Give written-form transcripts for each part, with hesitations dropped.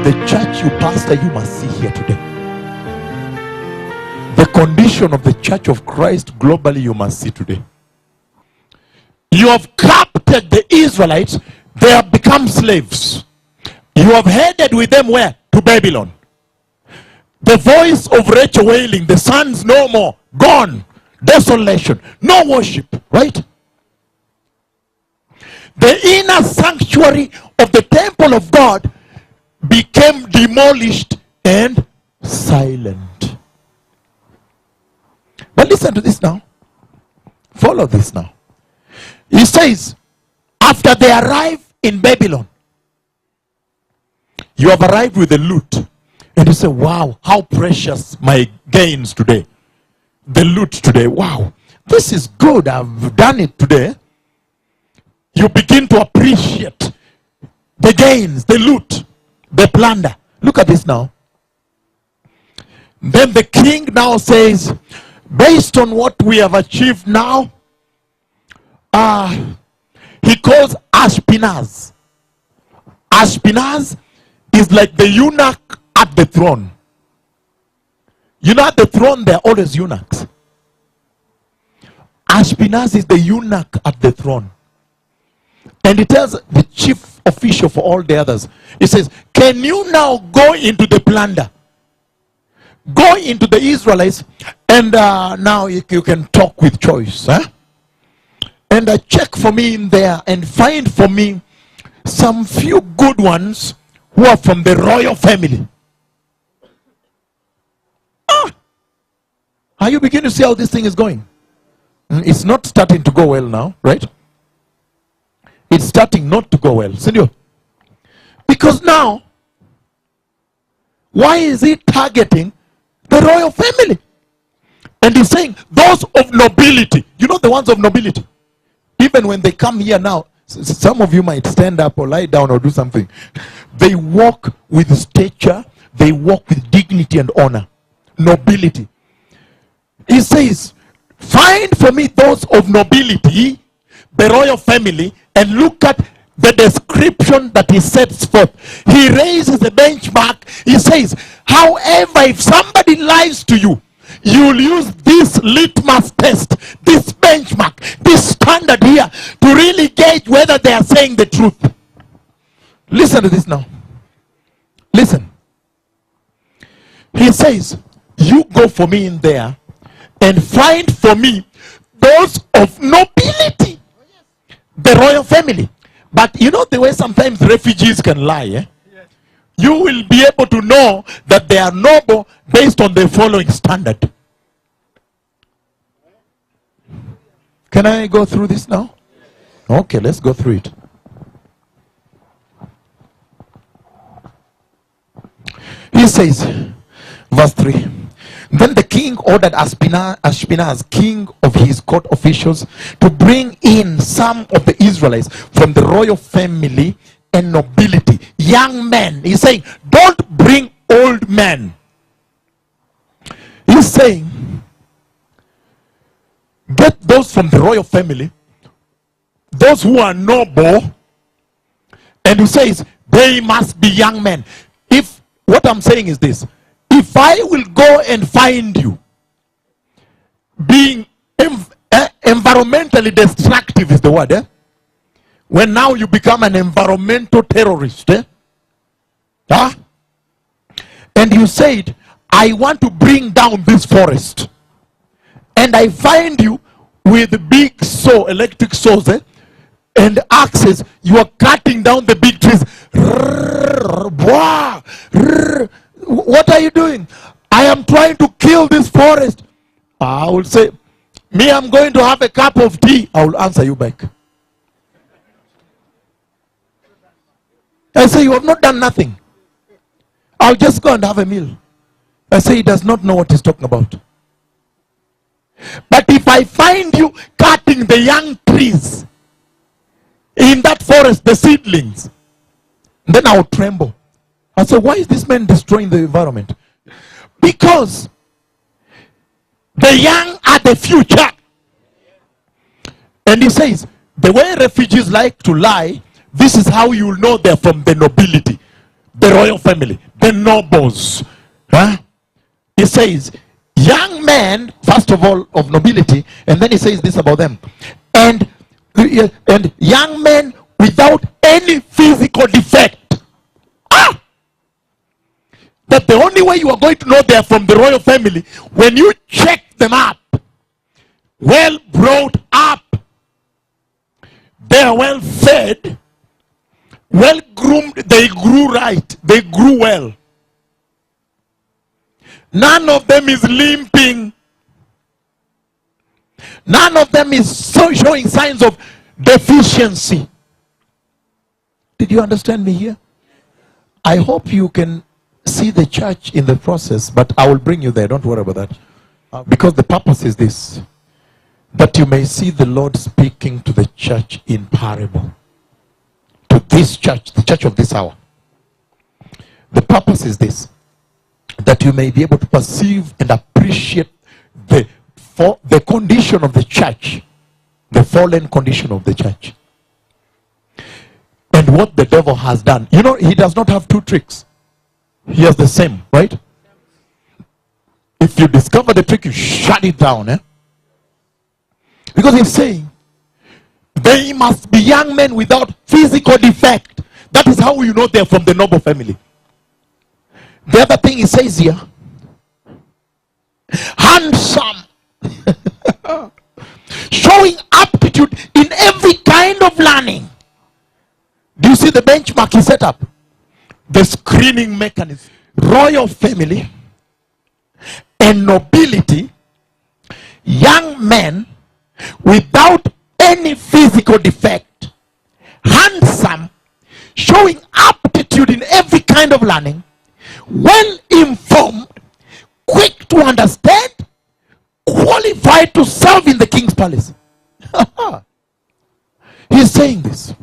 the church you pastor, you must see here today. The condition of the Church of Christ globally, you must see today. You have captured the Israelites. They have become slaves. You have headed with them where? To Babylon. The voice of Rachel wailing, the sons no more, gone, desolation, no worship, right? The inner sanctuary of the temple of God became demolished and silent. But listen to this now. Follow this now. He says, after they arrive in Babylon, you have arrived with the loot. And you say, wow, how precious my gains today. The loot today. Wow, this is good. I've done it today. You begin to appreciate the gains, the loot, the plunder. Look at this now. Then the king now says, based on what we have achieved now, he calls Ashpenaz. Ashpenaz is like the eunuch at the throne. You know, at the throne there are always eunuchs. Ashpenaz is the eunuch at the throne. And he tells the chief official for all the others, he says, can you now go into the plunder? Go into the Israelites, and now you can talk with choice. Huh? And check for me in there and find for me some few good ones who are from the royal family. Are you beginning to see how this thing is going? It's not starting to go well now, right? It's starting not to go well. Senor. Because now, why is he targeting the royal family? And he's saying, those of nobility. You know the ones of nobility? Even when they come here now, some of you might stand up or lie down or do something. They walk with stature. They walk with dignity and honor. Nobility. He says, find for me those of nobility, the royal family, and look at the description that he sets forth. He raises the benchmark. He says, however, if somebody lies to you, you'll use this litmus test, this benchmark, this standard here to really gauge whether they are saying the truth. Listen to this now. Listen. He says, you go for me in there and find for me those of nobility, the royal family. But you know the way sometimes refugees can lie, eh? Yes. You will be able to know that they are noble based on the following standard. Can I go through this now? Okay, let's go through it. He says, verse 3. Then the king ordered Ashpenaz, king of his court officials, to bring in some of the Israelites from the royal family and nobility, young men. He's saying, don't bring old men. He's saying, get those from the royal family, those who are noble, and he says, they must be young men. If, what I'm saying is this, if I will go and find you being environmentally destructive is the word, eh? When now you become an environmental terrorist, eh? Huh? And you said, I want to bring down this forest, and I find you with big saw, electric saws, eh? And axes, you are cutting down the big trees. What are you doing? I am trying to kill this forest. I will say, me, I'm going to have a cup of tea. I will answer you back. I say, you have not done nothing. I'll just go and have a meal. I say, he does not know what he's talking about. But if I find you cutting the young trees in that forest, the seedlings, then I'll tremble. I say, why is this man destroying the environment? Because the young are the future. And he says, the way refugees like to lie, this is how you will know they're from the nobility. the royal family, the nobles. Huh? He says, young men, first of all, of nobility, and then he says this about them. And young men without any physical defect. Ah! That the only way you are going to know they are from the royal family, when you check them up, well brought up, they are well fed, well groomed, they grew right, they grew well. None of them is limping. None of them is showing signs of deficiency. Did you understand me here? I hope you can see the church in the process, but I will bring you there. Don't worry about that. Because the purpose is this, that you may see the Lord speaking to the church in parable. To this church, the church of this hour. The purpose is this, that you may be able to perceive and appreciate the condition of the church, the fallen condition of the church, and what the devil has done. You know, he does not have two tricks. He has the same, right? If you discover the trick, you shut it down. Because he's saying, they must be young men without physical defect. That is how you know they're from the noble family. The other thing he says here, handsome, showing aptitude in every kind of learning. Do you see the benchmark he set up? The screening mechanism. Royal family and nobility, young men without any physical defect, handsome, showing aptitude in every kind of learning, well informed, quick to understand, qualified to serve in the king's palace. He's saying this,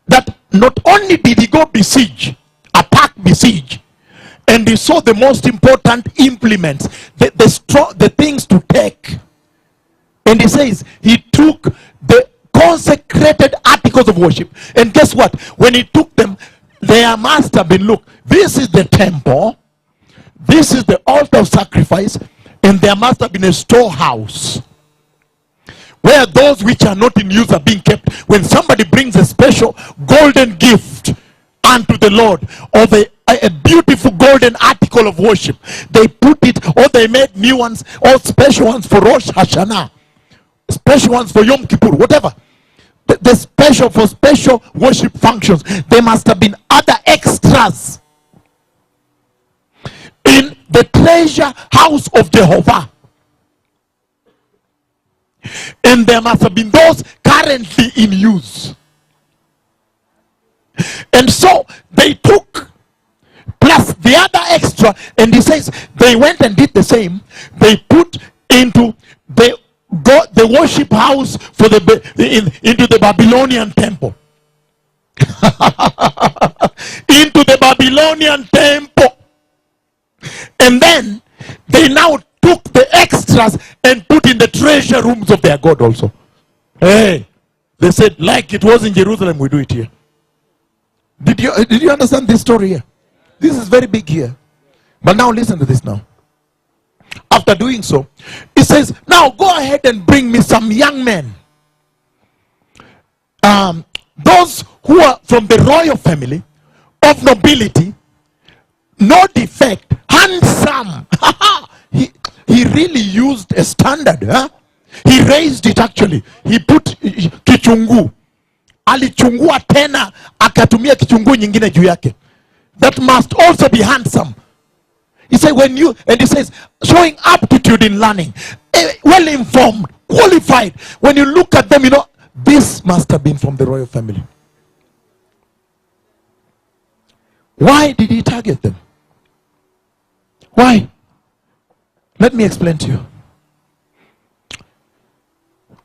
that not only did he go besiege, attack, besiege, and he saw the most important implements, the things to take, and he says he took the consecrated articles of worship, and guess what? When he took them, there must have been, look, this is the temple, this is the altar of sacrifice, and there must have been a storehouse where those which are not in use are being kept. When somebody brings a special golden gift unto the Lord, or a beautiful golden article of worship, they put it, or they made new ones, or special ones for Rosh Hashanah, special ones for Yom Kippur, whatever. The special for special worship functions, there must have been other extras in the treasure house of Jehovah. And there must have been those currently in use. And so they took plus the other extra, and he says they went and did the same. They put into the worship house for into the Babylonian temple. Into the Babylonian temple. And then they now took the extras and put in the treasure rooms of their God also. Hey, they said, like it was in Jerusalem, we do it here. Did you understand this story here? This is very big here. But now listen to this now. After doing so, he says, now go ahead and bring me some young men. Those who are from the royal family, of nobility, no defect, handsome. He really used a standard. He raised it actually. He put kichungu. Alichungua tena, akatumia kichungu nyingine juu yake. That must also be handsome. He said, and he says, showing aptitude in learning, well informed, qualified. When you look at them, you know, this must have been from the royal family. Why did he target them? Why? Let me explain to you.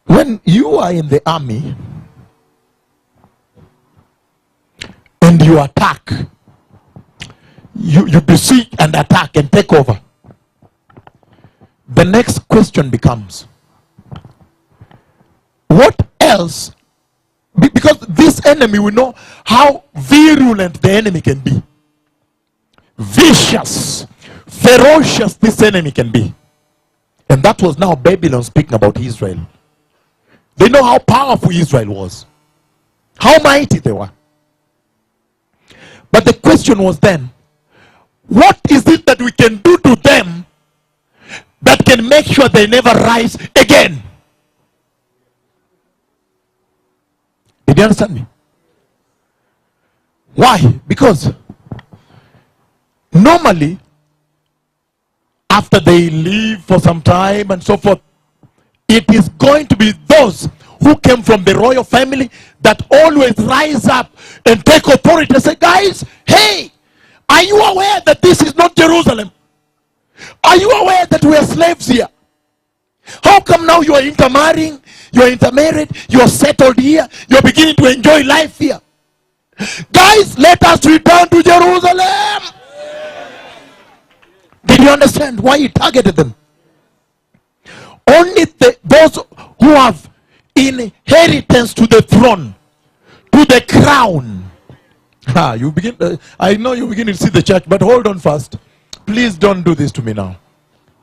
When you are in the army and you attack, you besiege and attack and take over, the next question becomes, what else Because this enemy, we know how virulent the enemy can be. Vicious, ferocious this enemy can be. And that was now Babylon speaking about Israel. They know how powerful Israel was, how mighty they were. But the question was then, what is it that we can do to them that can make sure they never rise again? Did you understand me? Why? Because normally, after they leave for some time and so forth, it is going to be those who came from the royal family that always rise up and take authority and say, guys, hey, are you aware that this is not Jerusalem? Are you aware that we are slaves here? How come now you are intermarrying, you are intermarried, you are settled here, you are beginning to enjoy life here? Guys, let us return to Jerusalem. Did you understand why he targeted them? Only those who have inheritance to the throne, to the crown. You begin. I know you begin to see the church, but hold on first. Please don't do this to me now.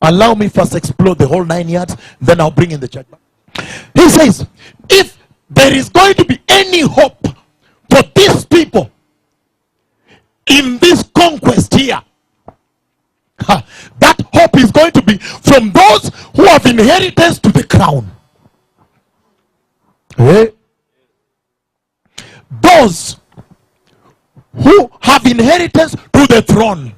Allow me first explore the whole 9 yards, then I'll bring in the church. He says, if there is going to be any hope for these people in this conquest here, that hope is going to be from those who have inheritance to the crown. Those who have inheritance to the throne.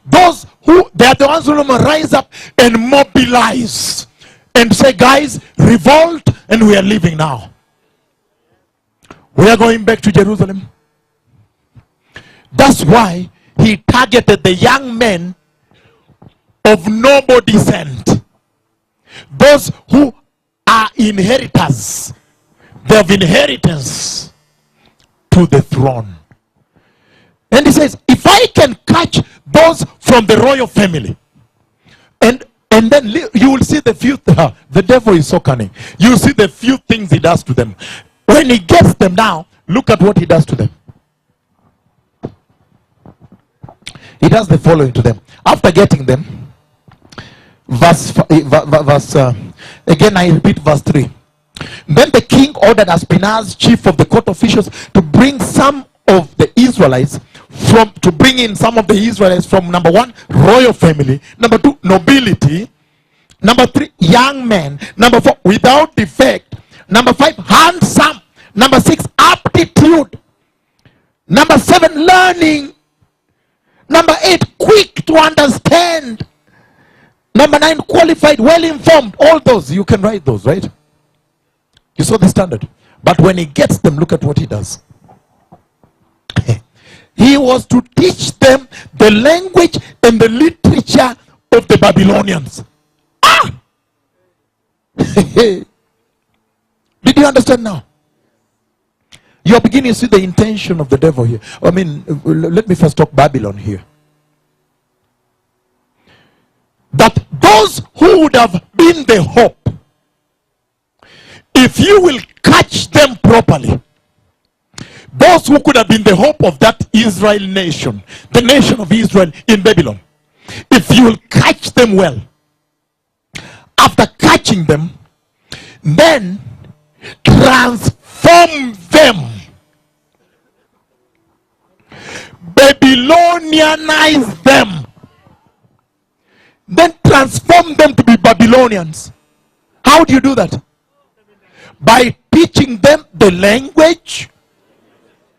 Those who, they are the ones who will rise up and mobilize and say, guys, revolt, and we are leaving now. We are going back to Jerusalem. That's why he targeted the young men of noble descent. Those who are inheritors. They have inheritance to the throne. And he says, if I can catch those from the royal family, and then you will see the few, the devil is so cunning. You will see the few things he does to them. When he gets them now, look at what he does to them. He does the following to them. After getting them, again I repeat verse 3. Then the king ordered Aspinaz, chief of the court officials, to bring some of the Israelites from number 1, royal family, number 2, nobility, number 3, young men, number 4, without defect, number 5, handsome, number 6, aptitude, number 7, learning, number 8, quick to understand, number 9, qualified, well informed. All those, you can write those, right? You saw the standard. But when he gets them, look at what he does. He was to teach them the language and the literature of the Babylonians. Did you understand now? You are beginning to see the intention of the devil here. I mean, let me first talk Babylon here. That those who would have been the hope, if you will catch them properly, those who could have been the hope of that Israel nation, the nation of Israel in Babylon, if you will catch them well, after catching them, then transform them, Babylonianize them, then transform them to be Babylonians. How do you do that? By teaching them the language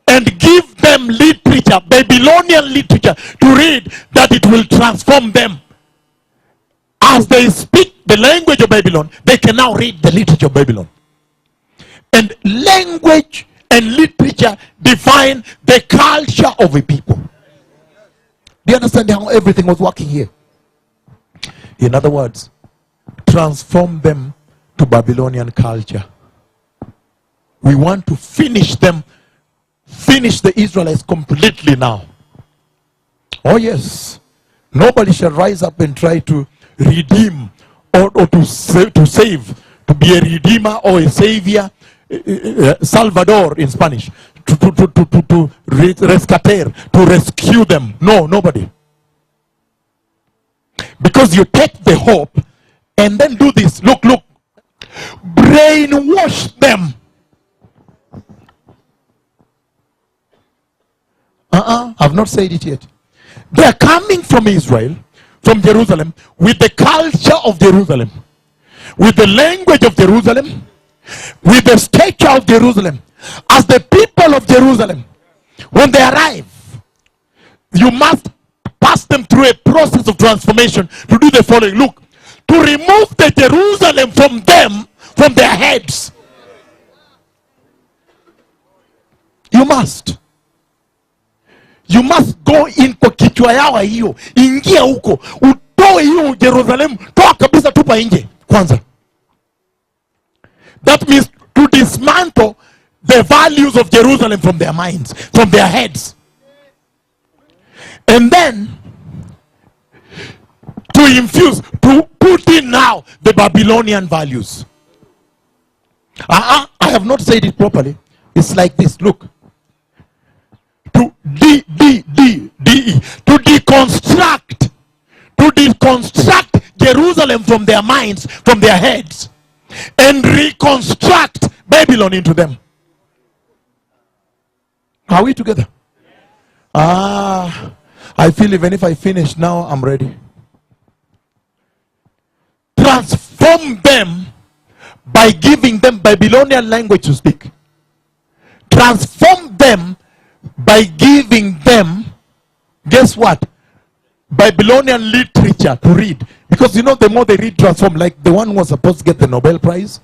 and give them literature, Babylonian literature, to read, that it will transform them. As they speak the language of Babylon, they can now read the literature of Babylon. And language and literature define the culture of a people. Do you understand how everything was working here? In other words, transform them to Babylonian culture. We want to finish them, finish the Israelites completely now. Oh yes, nobody shall rise up and try to redeem or to save, to be a redeemer or a savior Salvador in Spanish, to rescatar, to rescue them. No, nobody. Because you take the hope and then do this. Look, look. Brainwash them. I've not said it yet. They are coming from Israel, from Jerusalem, with the culture of Jerusalem, with the language of Jerusalem, with the stature of Jerusalem. As the people of Jerusalem, when they arrive, you must pass them through a process of transformation to do the following. Look, to remove the Jerusalem from them, from their heads. You must go in kwa kichwa yao hiyo. Ingia huko. Utoe hiyo Jerusalem. Toa kabisa, tupa nje kwanza. That means to dismantle the values of Jerusalem from their minds, from their heads. And then to infuse, to put in now the Babylonian values. I have not said it properly. It's like this. Look. To to deconstruct Jerusalem from their minds, from their heads, and reconstruct Babylon into them. Are we together? I feel even if I finish now, I'm ready. Transform them by giving them Babylonian language to speak. Transform them by giving them, guess what? Babylonian literature to read. Because you know, the more they read, transform. Like the one who was supposed to get the Nobel Prize,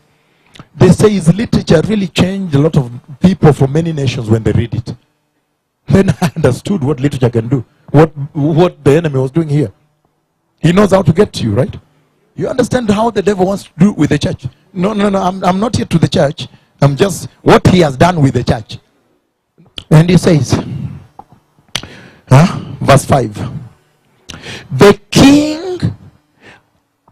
they say his literature really changed a lot of people from many nations when they read it. Then I understood what literature can do. What the enemy was doing here. He knows how to get to you, right? You understand how the devil wants to do with the church. No, I'm not here to the church. I'm just what he has done with the church. And he says, verse 5, the king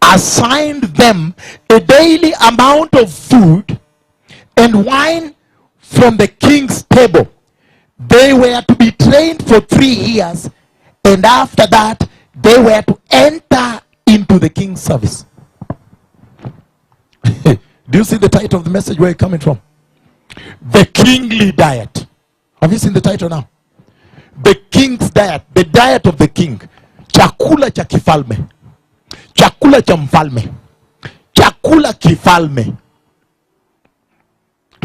assigned them a daily amount of food and wine from the king's table. They were to be trained for 3 years, and after that they were to enter into the king's service. Do you see the title of the message, where it's coming from? The kingly diet. Have you seen the title now? The king's diet. The diet of the king. Chakula cha kifalme. Chakula cha mfalme. Chakula kifalme.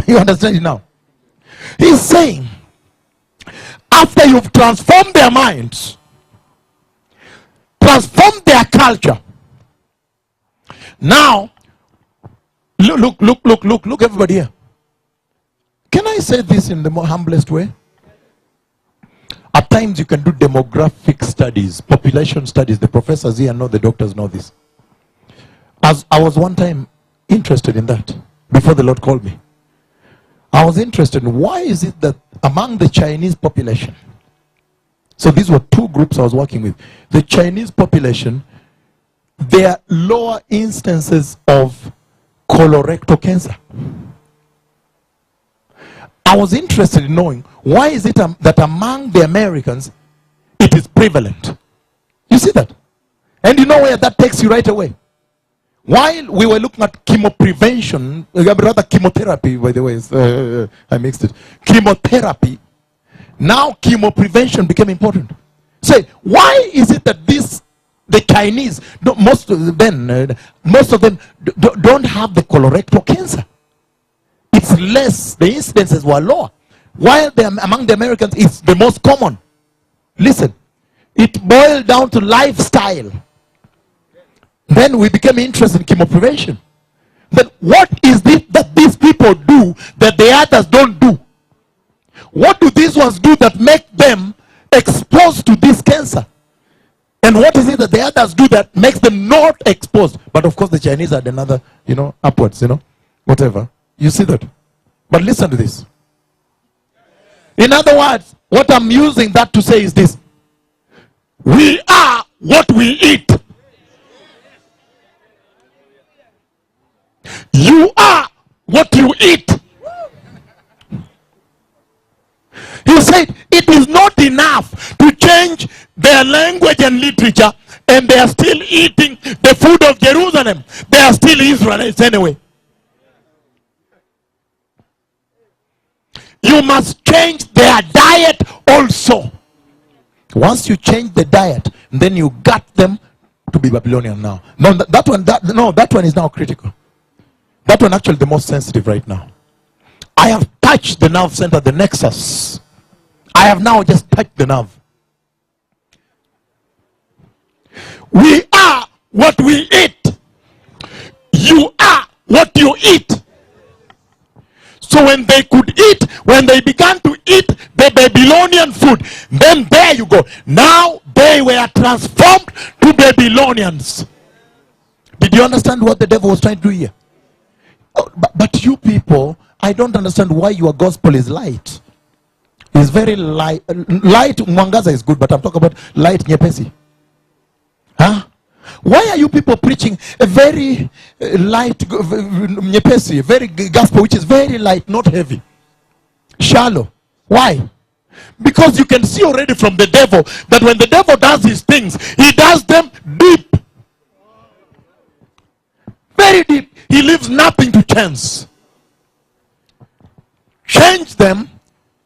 You understand it now? He's saying, after you've transformed their minds, transformed their culture, now, look, everybody here. Can I say this in the more humblest way? At times you can do demographic studies, population studies. The professors here know, the doctors know this. As I was one time interested in that, before the Lord called me. I was interested in why is it that among the Chinese population, so these were 2 groups I was working with. The Chinese population, there are lower instances of colorectal cancer. I was interested in knowing why is it that among the Americans it is prevalent. You see that? And you know where that takes you right away. While we were looking at chemoprevention, rather chemotherapy, by the way, I mixed it. Chemotherapy. Now chemoprevention became important. Say, why is it that the Chinese, most of them don't have the colorectal cancer? It's less, the incidences were lower. While among the Americans, it's the most common. Listen, it boiled down to lifestyle. Then we became interested in chemoprevention. But what is it that these people do that the others don't do? What do these ones do that make them exposed to this cancer? And what is it that the others do that makes them not exposed? But of course the Chinese had another, upwards, whatever. You see that? But listen to this. In other words, what I'm using that to say is this. We are what we eat. You are what you eat. said it is not enough to change their language and literature, and they are still eating the food of Jerusalem. They are still Israelites anyway. You must change their diet also. Once you change the diet, then you got them to be Babylonian now. No, that one is now critical. That one actually the most sensitive right now. I have touched the nerve center, the nexus. I have now just touched the nerve. We are what we eat. You are what you eat. So when they could eat, when they began to eat the Babylonian food, then there you go. Now they were transformed to Babylonians. Did you understand what the devil was trying to do here? Oh, but you people, I don't understand why your gospel is light. It's very light. Light, mwangaza is good, but I'm talking about light nyepesi. Huh? Why are you people preaching a very light, nyepesi, very gospel which is very light, not heavy, shallow? Why? Because you can see already from the devil that when the devil does his things, he does them deep, very deep. He leaves nothing to chance. Change them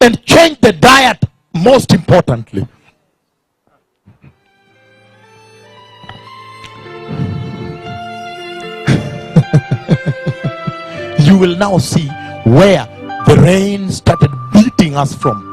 and change the diet, most importantly. You will now see where the rain started beating us from.